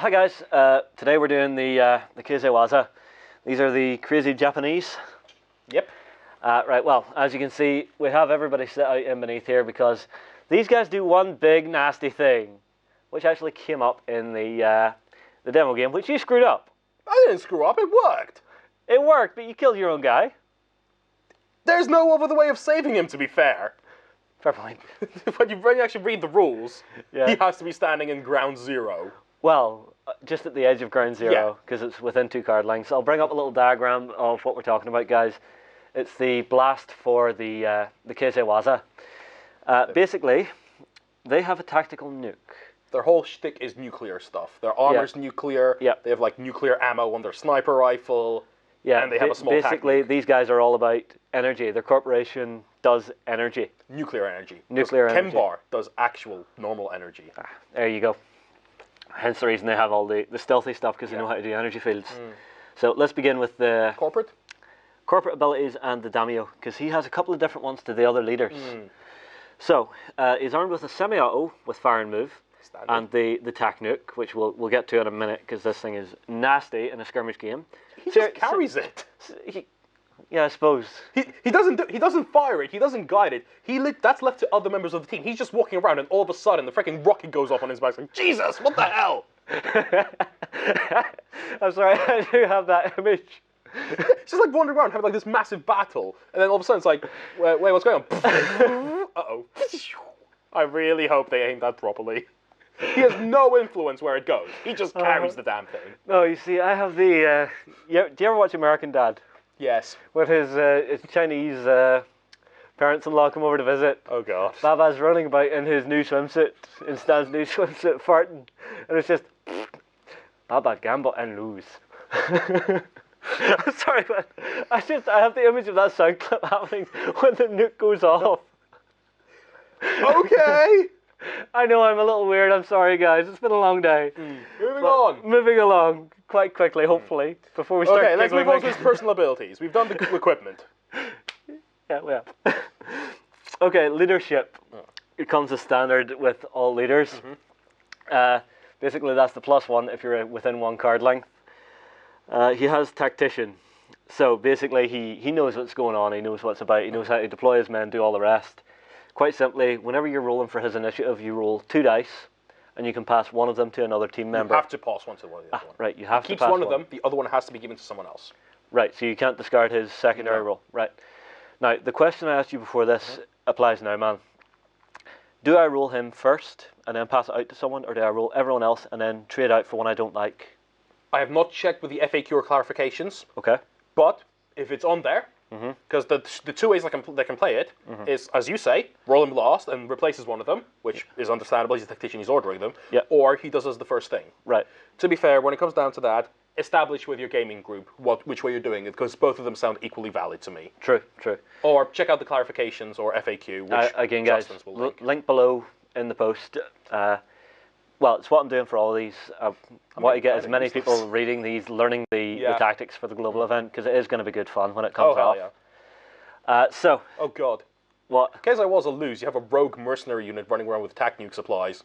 Hi guys, today we're doing the Keizai Waza. These are the crazy Japanese. Yep. Right, well, as you can see, we have everybody sit out in beneath here because these guys do one big nasty thing, which actually came up in the demo game, which you screwed up. I didn't screw up, it worked. It worked, but you killed your own guy. There's no other way of saving him, to be fair. Fair point. when you actually read the rules, Yeah. he has to be standing in ground zero. Well, just at the edge of ground zero, because it's within 2 card lengths. I'll bring up a little diagram of what we're talking about, guys. It's the blast for the Keizai Waza. Basically, they have a tactical nuke. Their whole shtick is nuclear stuff. Their armor's nuclear. Yeah. They have like nuclear ammo on their sniper rifle. Yeah, and they have a small basically, nuke. these guys are all about energy. Their corporation does energy. Nuclear energy. Nuclear energy. Kenbar does actual normal energy. There you go. Hence the reason they have all the stealthy stuff, because they know how to do energy fields. So let's begin with the Corporate abilities and the daimyo, because he has a couple of different ones to the other leaders. So he's armed with a semi-auto with fire and move. Standard. And the tac nuke, which we'll get to in a minute, because this thing is nasty in a skirmish game. He just carries it. Yeah, I suppose. He doesn't fire it. He doesn't guide it. That's left to other members of the team. He's just walking around, and all of a sudden, the freaking rocket goes off on his back. It's like, Jesus, what the hell? I'm sorry, I do have that image. It's just like wandering around, having like this massive battle, and then all of a sudden it's like, wait, what's going on? Uh-oh. I really hope they aimed that properly. He has no influence where it goes. He just carries the damn thing. No, you see, I have the... do you ever watch American Dad? Yes. With his Chinese parents-in-law come over to visit. Oh, God. Baba's running about in his new swimsuit, in Stan's new swimsuit, farting. And it's just, Baba gamble and lose. I'm sorry, but I have the image of that sound clip happening when the nuke goes off. Okay. I know I'm a little weird, I'm sorry guys, it's been a long day. Moving along, quite quickly, hopefully, before we start. Okay, let's move on to his personal abilities. We've done the equipment. Yeah, we have. Okay, leadership. It comes as standard with all leaders. Basically, that's the +1 if you're within 1 card length. He has tactician. So basically, he knows what's going on, he knows what's about, he knows how to deploy his men, do all the rest. Quite simply, whenever you're rolling for his initiative, you roll 2 dice, and you can pass one of them to another team member. You have to pass one to one of the other one. Right, you have to pass one of them, the other one has to be given to someone else. Right, so you can't discard his secondary roll. Right. Now, the question I asked you before this applies now, man. Do I roll him first, and then pass it out to someone, or do I roll everyone else, and then trade out for one I don't like? I have not checked with the FAQ or clarifications. Okay. But, if it's on there, because the 2 ways they can play it is, as you say, roll him last and replaces one of them, which is understandable, he's a tactician, he's ordering them, or he does as the first thing. Right. To be fair, when it comes down to that, establish with your gaming group which way you're doing it, because both of them sound equally valid to me. True, true. Or check out the clarifications or FAQ, which again, guys, will link below in the post. Well, it's what I'm doing for all of these. I want to get as many people reading these, learning the tactics for the global event, because it is going to be good fun when it comes off. So. Oh, God. What? Keizai Waza lose, you have a rogue mercenary unit running around with tac nuke supplies.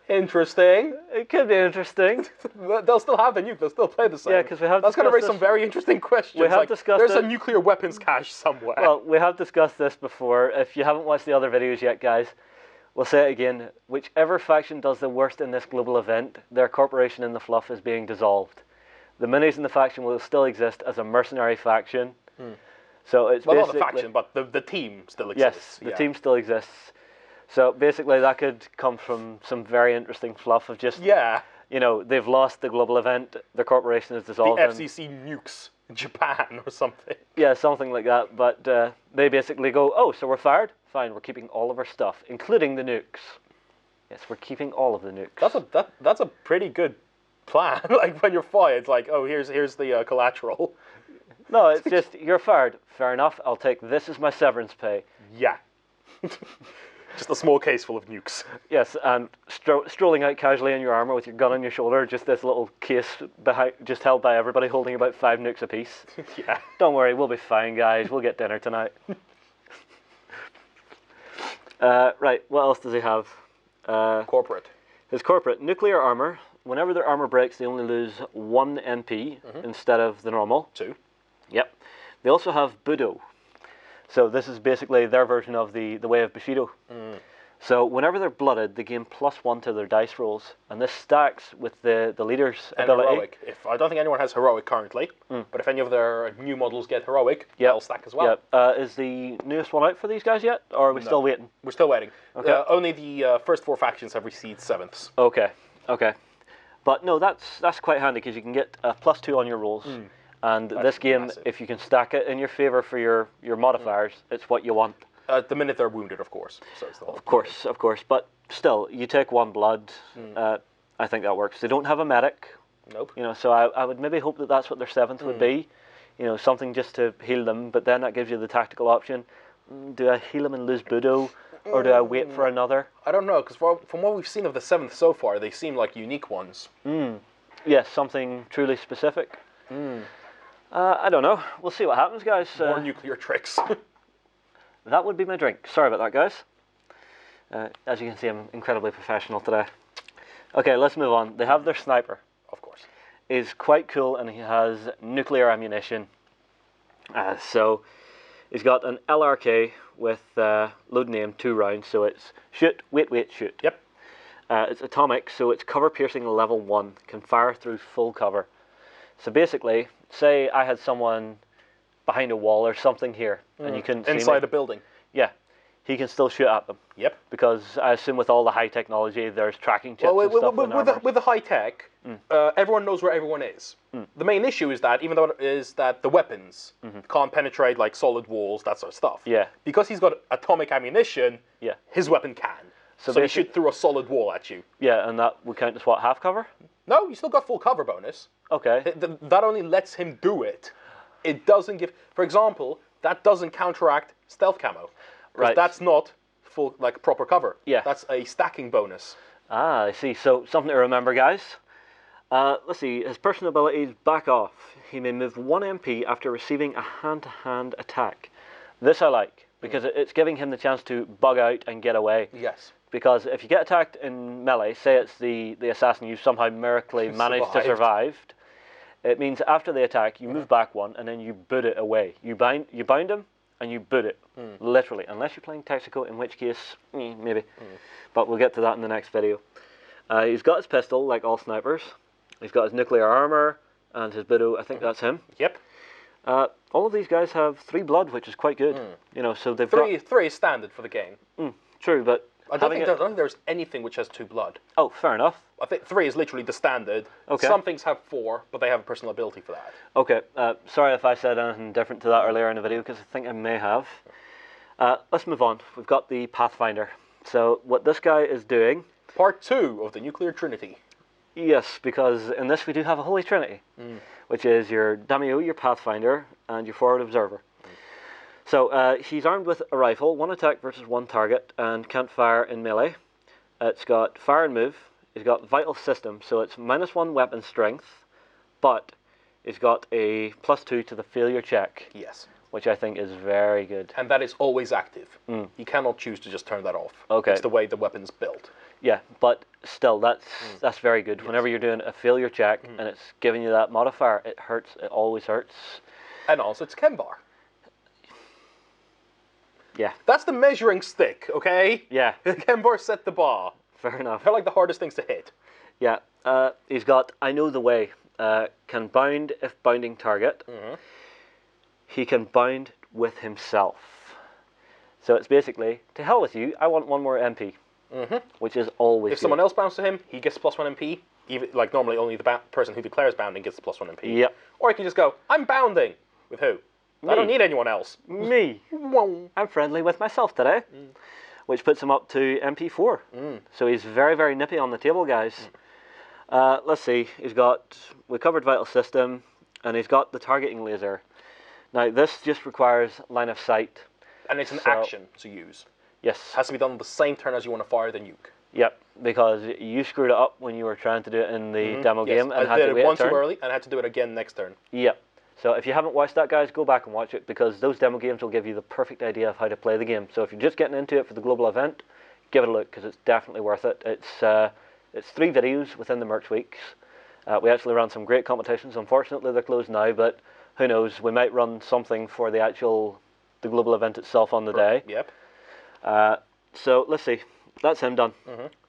Interesting. It could be interesting. They'll still have the nuke. They'll still play the same. Yeah, because we have. That's going to raise some very interesting questions. We have discussed. There's a nuclear weapons cache somewhere. Well, we have discussed this before. If you haven't watched the other videos yet, guys, we'll say it again. Whichever faction does the worst in this global event, their corporation in the fluff is being dissolved. The minis in the faction will still exist as a mercenary faction. So it's well, basically not the faction, but the team still exists. Yes, the team still exists. So basically, that could come from some very interesting fluff of just, you know, they've lost the global event, their corporation is dissolved. The FCC nukes Japan or something. Yeah, something like that. But they basically go, oh, so we're fired? Fine, we're keeping all of our stuff, including the nukes. Yes, we're keeping all of the nukes. That's a pretty good plan. Like when you're fired, it's like, oh, here's the collateral. No, it's just, you're fired. Fair enough, I'll take this as my severance pay. Yeah. Just a small case full of nukes. Yes, and strolling out casually in your armor with your gun on your shoulder, just this little case just held by everybody holding about 5 nukes apiece. Yeah. Don't worry, we'll be fine, guys. We'll get dinner tonight. Right, what else does he have? Corporate. His corporate, nuclear armor. Whenever their armor breaks, they only lose 1 MP instead of the normal. 2. Yep. They also have Bushido. So this is basically their version of the way of Bushido. So whenever they're blooded, they gain +1 to their dice rolls, and this stacks with the leader's And ability. heroic. I don't think anyone has heroic currently, but if any of their new models get heroic, they'll stack as well. Yep. Is the newest one out for these guys yet, or are we still waiting? We're still waiting. Okay. Only the first 4 factions have received 7ths. Okay. Okay. But no, that's quite handy because you can get a +2 on your rolls. And this game, massive. if you can stack it in your favor for your modifiers, it's what you want. The minute they're wounded, of course. So it's the whole Of course. But still, you take 1 blood. I think that works. They don't have a medic. Nope. You know, so I would maybe hope that that's what their 7th would be. You know, something just to heal them. But then that gives you the tactical option. Do I heal them and lose Bushido, or do I wait for another? I don't know, because from what we've seen of the 7th so far, they seem like unique ones. Yes, something truly specific. I don't know. We'll see what happens, guys. More nuclear tricks. That would be my drink. Sorry about that, guys. As you can see, I'm incredibly professional today. Okay, let's move on. They have their sniper. Of course. He's quite cool, and he has nuclear ammunition. So he's got an LRK with load name 2 rounds. So it's shoot, wait, shoot. Yep. It's atomic, so it's cover piercing level 1. Can fire through full cover. So basically, say I had someone behind a wall or something here, and you couldn't see me. Inside a building. Yeah, he can still shoot at them. Yep. Because I assume with all the high technology, there's tracking chips and stuff in armor. With the high tech, everyone knows where everyone is. The main issue is that the weapons can't penetrate like solid walls, that sort of stuff. Yeah. Because he's got atomic ammunition, his weapon can. So he shoot through a solid wall at you. Yeah, and that would count as what, half cover? No, you still got full cover bonus. Okay. That only lets him do it. It doesn't give, for example, that doesn't counteract stealth camo. Right. That's not full, like, proper cover. Yeah. That's a stacking bonus. Ah, I see. So, something to remember, guys. Let's see. His personal abilities, back off. He may move 1 MP after receiving a hand-to-hand attack. This I like, because it's giving him the chance to bug out and get away. Yes. Because if you get attacked in melee, say it's the assassin you somehow miraculously managed to survive, it means after the attack, you move back 1, and then you boot it away. You bind him, and you boot it, literally. Unless you're playing tactical, in which case, maybe. But we'll get to that in the next video. He's got his pistol, like all snipers. He's got his nuclear armor, and his Bushido, I think that's him. Yep. All of these guys have 3 blood, which is quite good. You know, so they've got... 3 is standard for the game. True, but... I don't think there's anything which has 2 blood. Oh, fair enough. I think 3 is literally the standard. Okay. Some things have 4, but they have a personal ability for that. Okay. Sorry if I said anything different to that earlier in the video, because I think I may have. Let's move on. We've got the Pathfinder. So what this guy is doing... Part 2 of the Nuclear Trinity. Yes, because in this we do have a Holy Trinity, which is your Daimyo, your Pathfinder, and your Forward Observer. So he's armed with a rifle, 1 attack versus 1 target, and can't fire in melee. It's got fire and move. He's got vital system, so it's -1 weapon strength, but he's got a +2 to the failure check. Yes. Which I think is very good. And that is always active. You cannot choose to just turn that off. Okay. It's the way the weapon's built. Yeah, but still, that's very good. Yes. Whenever you're doing a failure check and it's giving you that modifier, it hurts. It always hurts. And also, it's Kenbar. Yeah. That's the measuring stick, okay? Yeah. Kenbar set the bar. Fair enough. They're like the hardest things to hit. Yeah. He's got I know the way. Can bound if bounding target. He can bound with himself. So it's basically, to hell with you, I want 1 more MP. Which is always If someone else bounds to him, he gets +1 MP. Even, like normally only the person who declares bounding gets the +1 MP. Yep. Or he can just go, I'm bounding. With who? Me. I don't need anyone else. Me. I'm friendly with myself today. Which puts him up to MP4. So he's very, very nippy on the table, guys. Let's see. We covered vital system, and he's got the targeting laser. Now, this just requires line of sight. And it's an action to use. Yes. It has to be done on the same turn as you want to fire the nuke. Yep, because you screwed it up when you were trying to do it in the demo game. And I did it once too early, and I had to do it again next turn. Yep. So if you haven't watched that, guys, go back and watch it, because those demo games will give you the perfect idea of how to play the game. So if you're just getting into it for the global event, give it a look, because it's definitely worth it. It's 3 videos within the MERCS weeks. We actually ran some great competitions. Unfortunately, they're closed now, but who knows? We might run something for the global event itself on the day. Yep. So let's see. That's him done.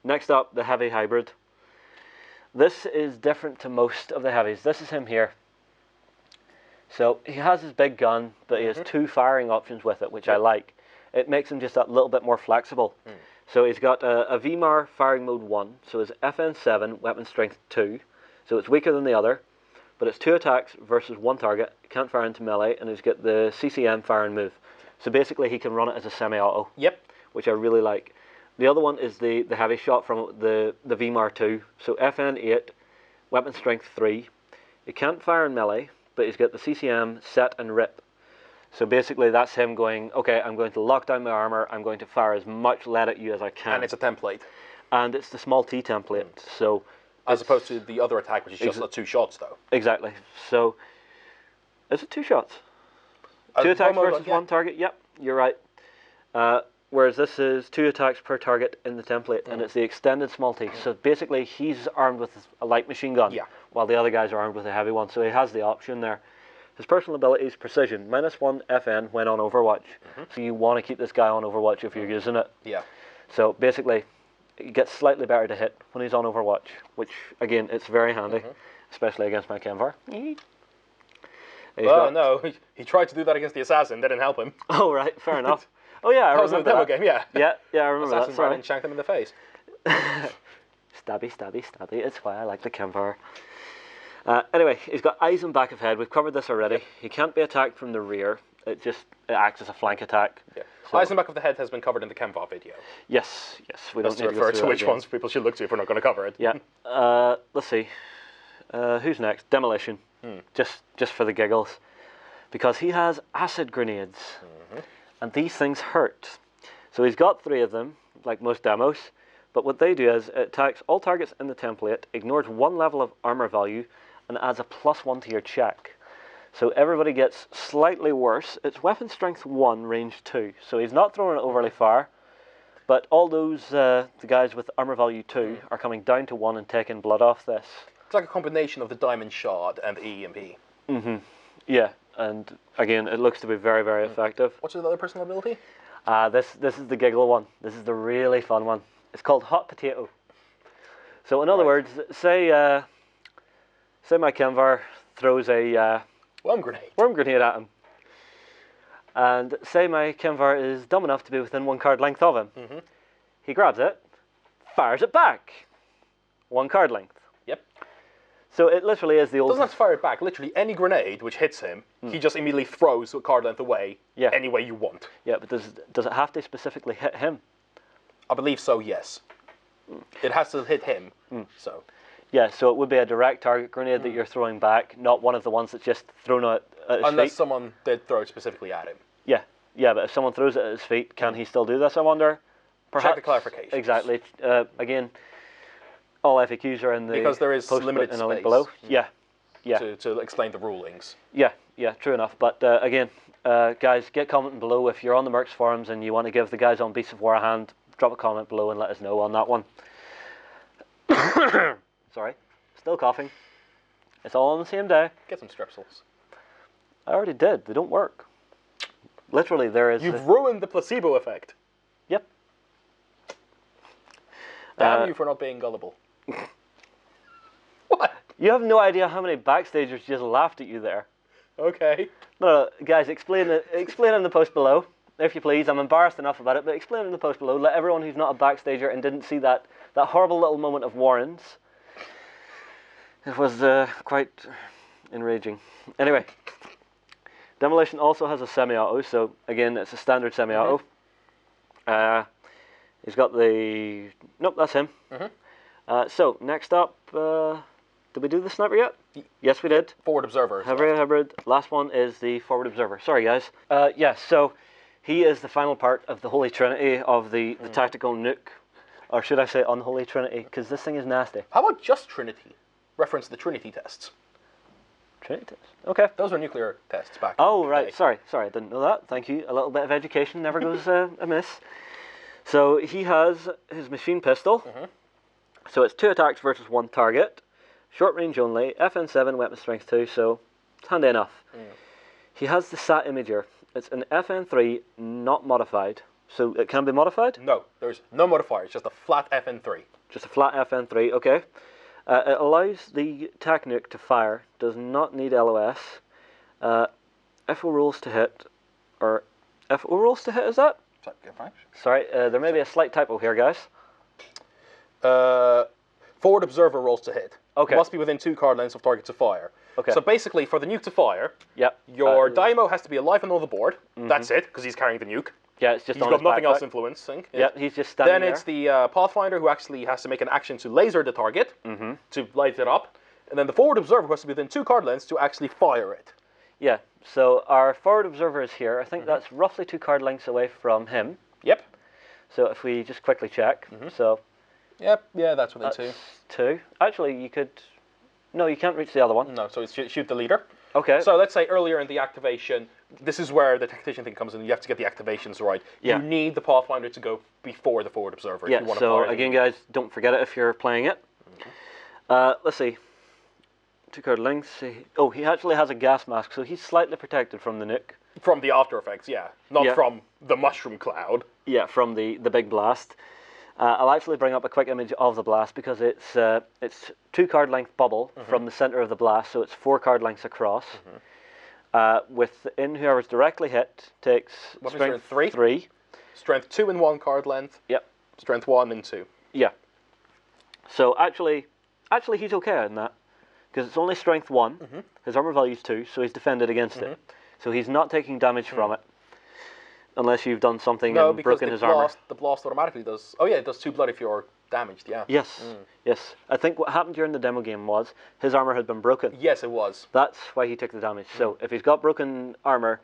Next up, the heavy hybrid. This is different to most of the heavies. This is him here. So he has his big gun, but he has 2 firing options with it, which I like. It makes him just that little bit more flexible. So he's got a VMAR firing mode 1, so his FN7 weapon strength 2, so it's weaker than the other, but it's 2 attacks versus 1 target, can't fire into melee, and he's got the CCM firing move. So basically he can run it as a semi-auto. Yep. Which I really like. The other one is the heavy shot from the VMAR 2, so FN8, weapon strength 3. He can't fire in melee, but he's got the CCM, set, and rip. So basically that's him going, okay, I'm going to lock down my armor, I'm going to fire as much lead at you as I can. And it's a template. And it's the small T template, so... As opposed to the other attack, which is just 2 shots, though. Exactly. So, is it 2 shots? 2 attacks versus 1 target? Yep, you're right. Whereas this is 2 attacks per target in the template, and it's the extended small T. So basically, he's armed with a light machine gun, while the other guys are armed with a heavy one. So he has the option there. His personal ability is precision, -1 FN when on Overwatch. So you want to keep this guy on Overwatch if you're using it. Yeah. So basically, it gets slightly better to hit when he's on Overwatch, which again, it's very handy, especially against my Kenvar. No, he tried to do that against the assassin, didn't help him. Oh right, fair enough. Oh yeah, I remember that was a demo game, yeah. Yeah, I remember Assassin that. and shanked him in the face. Stabby, stabby, stabby. It's why I like the Kenvar. Anyway, he's got eyes and back of head. We've covered this already. He can't be attacked from the rear. It acts as a flank attack. Yeah. So, eyes and back of the head has been covered in the Kenvar video. Yes. We don't need to refer to which ones people should look to if we're not going to cover it. Yeah. Let's see. Who's next? Demolition. Just for the giggles, because he has acid grenades, and these things hurt. So he's got 3 of them, like most demos. But what they do is it attacks all targets in the template, ignores 1 level of armor value, and adds a +1 to your check. So everybody gets slightly worse. It's weapon strength 1, range 2. So he's not throwing it overly far, but all those the guys with armor value 2 are coming down to 1 and taking blood off this. It's like a combination of the diamond shard and the EMP. Yeah, and again, it looks to be very, very effective. What's the other personal ability? This is the giggle one. This is the really fun one. It's called Hot Potato. So in other words, say my Kenvar throws a worm grenade at him, and say my Kenvar is dumb enough to be within 1 card length of him. He grabs it, fires it back, 1 card length. Yep. So it literally is the old... Doesn't have to fire it back. Literally any grenade which hits him, he just immediately throws a card length away any way you want. Yeah, but does it have to specifically hit him? I believe so, yes. It has to hit him, so... Yeah, so it would be a direct target grenade that you're throwing back, not one of the ones that's just thrown at his feet. Unless someone did throw it specifically at him. Yeah, but if someone throws it at his feet, can he still do this, I wonder? Perhaps. Check the clarification. Exactly. Again, all FAQs are in the because there is limited space link below. Yeah. To explain the rulings. Yeah, true enough. But again, guys, get commenting below. If you're on the MERCS forums and you want to give the guys on Beasts of War a hand, drop a comment below and let us know on that one. Sorry, still coughing. It's all on the same day. Get some strepsils. I already did. They don't work. Literally, there is... You've ruined the placebo effect. Yep. Damn you for not being gullible. What? You have no idea how many backstagers just laughed at you there. Okay. No, guys, explain in the post below, if you please. I'm embarrassed enough about it, but explain in the post below. Let everyone who's not a backstager and didn't see that horrible little moment of Warren's. It was quite enraging. Anyway, Demolition also has a semi-auto, so again, it's a standard semi-auto. He's got the... Nope, that's him. So, next up, did we do the sniper yet? Yes, we did. Forward Observer. Hybrid. Last one is the Forward Observer. Sorry, guys. Yes, so he is the final part of the Holy Trinity of the tactical nuke. Or should I say unholy Trinity, because this thing is nasty. How about just Trinity? Reference the Trinity tests. Trinity test. Okay. Those were nuclear tests back. Oh, in the right. day. Sorry, I didn't know that. Thank you. A little bit of education never goes amiss. So he has his machine pistol. So it's 2 attacks versus 1 target. Short range only. FN7, weapon strength 2, so it's handy enough. He has the SAT imager. It's an FN3, not modified. So it can be modified? No, there's no modifier. It's just a flat FN3. Just a flat FN3, okay. It allows the TAC nuke to fire. Does not need LOS. FO rolls to hit, or FO rolls to hit, is that? Sorry, there may be a slight typo here, guys. Forward observer rolls to hit. Okay. It must be within 2 card lengths of target to fire. Okay. So basically, for the nuke to fire, Yep. your Daimo has to be alive and on the board. That's it, because he's carrying the nuke. Yeah, it's just He's on got his nothing backpack. else influencing. Yeah, he's just standing Then there. it's the Pathfinder who actually has to make an action to laser the target, to light it up. And then the forward observer who has to be within 2 card lengths to actually fire it. Yeah, so our forward observer is here. I think that's roughly 2 card lengths away from him. Yep. So if we just quickly check, so Yep, yeah, that's within that's 2. Actually, you could... No, you can't reach the other one. No, so it's shoot the leader. Okay. So let's say earlier in the activation, this is where the tactician thing comes in. You have to get the activations right. Yeah. You need the Pathfinder to go before the forward observer. Yeah, if you want so to fire again, guys, don't forget it if you're playing it. Let's see. 2 card lengths. Oh, he actually has a gas mask, so he's slightly protected from the nuke. From the after effects, yeah. Not Yeah. from the mushroom cloud. Yeah, from the big blast. I'll actually bring up a quick image of the blast because it's 2 card length bubble from the center of the blast, so it's 4 card lengths across. Within whoever's directly hit takes What was strength your 3? Strength 2 in 1 card length. Yep. Strength 1 in 2. Yeah. So actually he's okay in that because it's only strength 1. His armor value is 2, so he's defended against it. So he's not taking damage from it. Unless you've done something No, and because broken his armor. the blast automatically does... Oh yeah, it does 2 blood if you're damaged, yeah. Yes, yes. I think what happened during the demo game was his armor had been broken. Yes, it was. That's why he took the damage. So if he's got broken armor,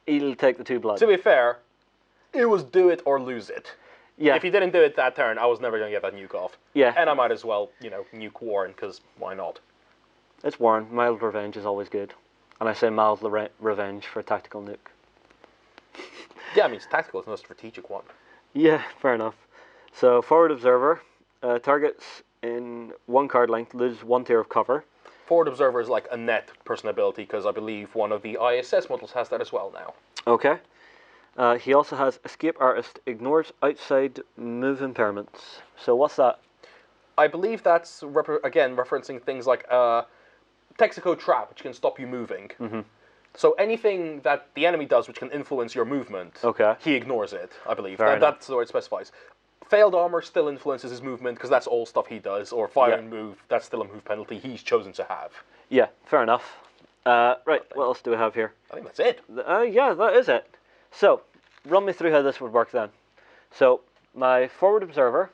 he'll take the 2 blood. To be fair, it was do it or lose it. Yeah, If he didn't do it that turn, I was never going to get that nuke off. yeah. And I might as well, nuke Warren, because why not? It's Warren. Mild revenge is always good. And I say mild revenge for a tactical nuke. Yeah, I mean, it's tactical, it's not a strategic one. Yeah, fair enough. So forward observer, targets in 1 card length lose 1 tier of cover. Forward observer is like a net person ability, because I believe one of the ISS models has that as well now. Okay. He also has escape artist, ignores outside move impairments. So what's that? I believe that's, again, referencing things like Texaco Trap, which can stop you moving. So anything that the enemy does which can influence your movement, Okay. he ignores it, I believe. Fair enough. That's the way it specifies. Failed armor still influences his movement, because that's all stuff he does, or fire and move, that's still a move penalty he's chosen to have. Yeah, fair enough. Right, what else do we have here? I think that's it. Yeah, that is it. So, run me through how this would work then. So, my forward observer,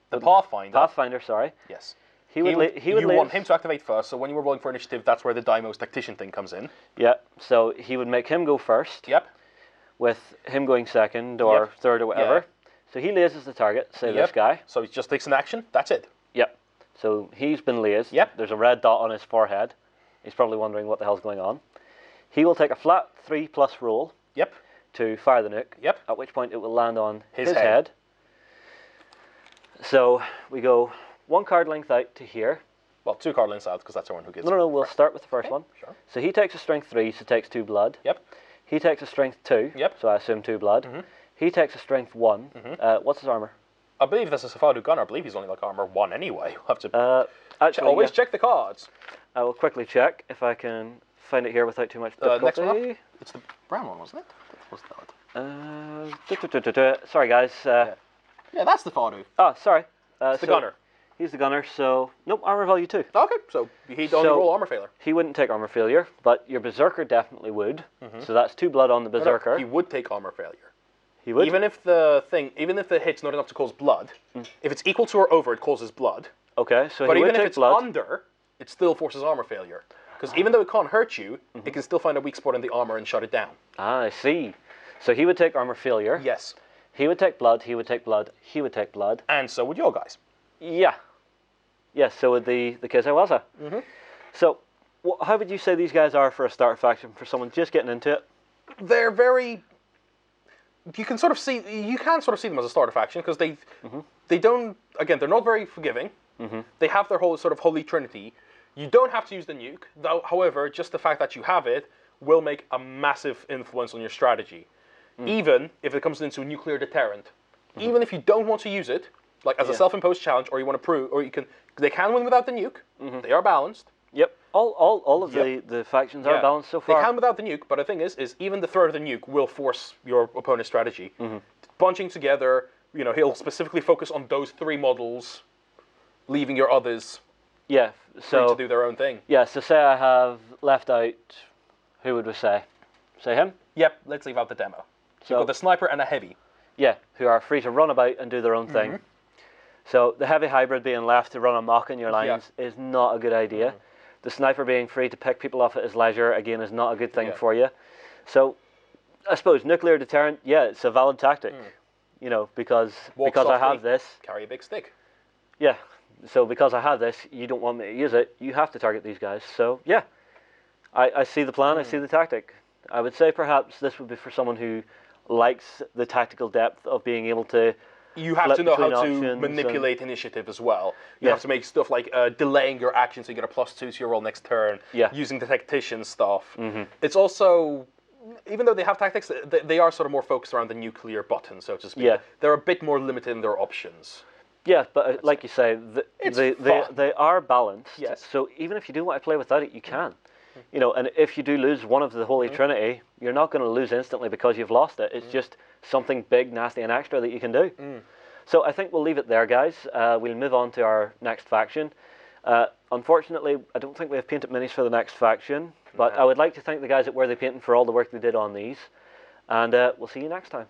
The Pathfinder. sorry, Yes. he would you want him to activate first, so when you were rolling for initiative, that's where the Daimo's tactician thing comes in. Yeah, so he would make him go first, Yep. with him going second or Yep. third or whatever. Yeah. So he lasers the target, say Yep. this guy. So he just takes an action, that's it. Yep. So he's been lased. Yep. There's a red dot on his forehead. He's probably wondering what the hell's going on. He will take a flat 3+ roll Yep. to fire the nuke. Yep. At which point it will land on His his head. head. So we go 1 card length out to here. Well, 2 card lengths out, because that's the one who gets No, we'll start with the first one. Sure. So he takes a strength 3, so takes 2 blood. Yep. He takes a strength 2, Yep. so I assume 2 blood. He takes a strength 1. What's his armor? I believe this is a Safadu Gunner. I believe he's only like armor 1 anyway. We'll have to Actually, always yeah, check the cards. I will quickly check if I can find it here without too much Next one difficulty. up. It's the brown one, wasn't it? Was that? Sorry, guys. Yeah, that's the Fadu. Oh, sorry. It's the so Gunner. He's the gunner, so nope, armor value 2. Okay, so he'd only So- roll armor failure. He wouldn't take armor failure, but your berserker definitely would. So that's 2 blood on the berserker. He would take armor failure. He would. Even if the hit's not enough to cause blood, if it's equal to or over, it causes blood. Okay, so But he would even if take it's blood. under, it still forces armor failure. Because even though it can't hurt you, it can still find a weak spot in the armor and shut it down. Ah, I see. So he would take armor failure. Yes. He would take blood. He would take blood. He would take blood. And so would your guys. Yeah. Yes. So would the Keizai Waza. So How would you say these guys are for a starter faction, for someone just getting into it? They're very... You can sort of see them as a starter faction, because they don't... Again, they're not very forgiving. They have their whole sort of holy trinity. You don't have to use the nuke, though. However, just the fact that you have it will make a massive influence on your strategy. Even if it comes into a nuclear deterrent. Even if you don't want to use it, like as a self-imposed challenge, or you want to prove, or you can... They can win without the nuke. They are balanced. Yep. All of the factions are balanced so far. They can without the nuke, but the thing is even the threat of the nuke will force your opponent's strategy. Bunching together, he'll specifically focus on those 3 models, leaving your others free to do their own thing. Yeah, so say I have left out, who would we say? Say him? Yep, let's leave out the demo. So you've got the sniper and a heavy. Yeah, who are free to run about and do their own thing. So the heavy hybrid being left to run amok in your lines is not a good idea. The sniper being free to pick people off at his leisure, again, is not a good thing for you. So I suppose nuclear deterrent, it's a valid tactic. Because I have this. Carry a big stick. Yeah, so because I have this, you don't want me to use it, you have to target these guys. So yeah, I see the plan, I see the tactic. I would say perhaps this would be for someone who likes the tactical depth of being able to... You have to know how to manipulate initiative as well. You have to make stuff like delaying your action so you get a +2 to your roll next turn, using the tactician stuff. It's also, even though they have tactics, they are sort of more focused around the nuclear button, so to speak. They're a bit more limited in their options. Yeah, but like you say, they are balanced. So even if you do want to play without it, you can. And if you do lose one of the Holy Trinity, you're not going to lose instantly because you've lost it. It's just something big, nasty, and extra that you can do. So I think we'll leave it there, guys. We'll move on to our next faction. Unfortunately, I don't think we have painted minis for the next faction, but I would like to thank the guys at Where They Painting for all the work they did on these. And we'll see you next time.